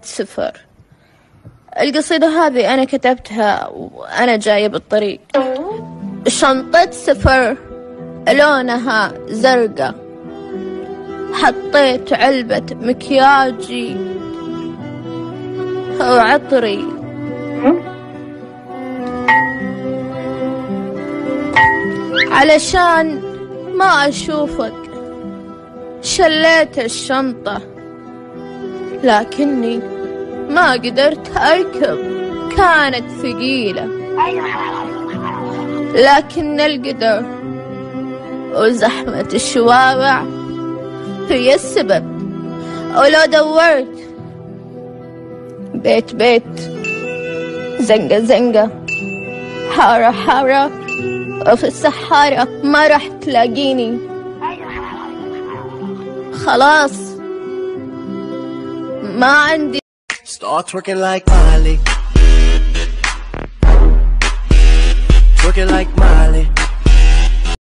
صفر. القصيدة هذه أنا كتبتها وأنا جاية بالطريق. شنطة صفر لونها زرقاء، حطيت علبة مكياجي وعطري، علشان ما أشوفك شليت الشنطة، لكني ما قدرت أركب، كانت ثقيلة. لكن القدر وزحمة الشوارع هي السبب، ولو دورت بيت بيت، زنقة زنقة، حارة حارة، وفي السحارة ما راح تلاقيني. خلاص ما عندي. Start twerking like Miley, twerking like Miley.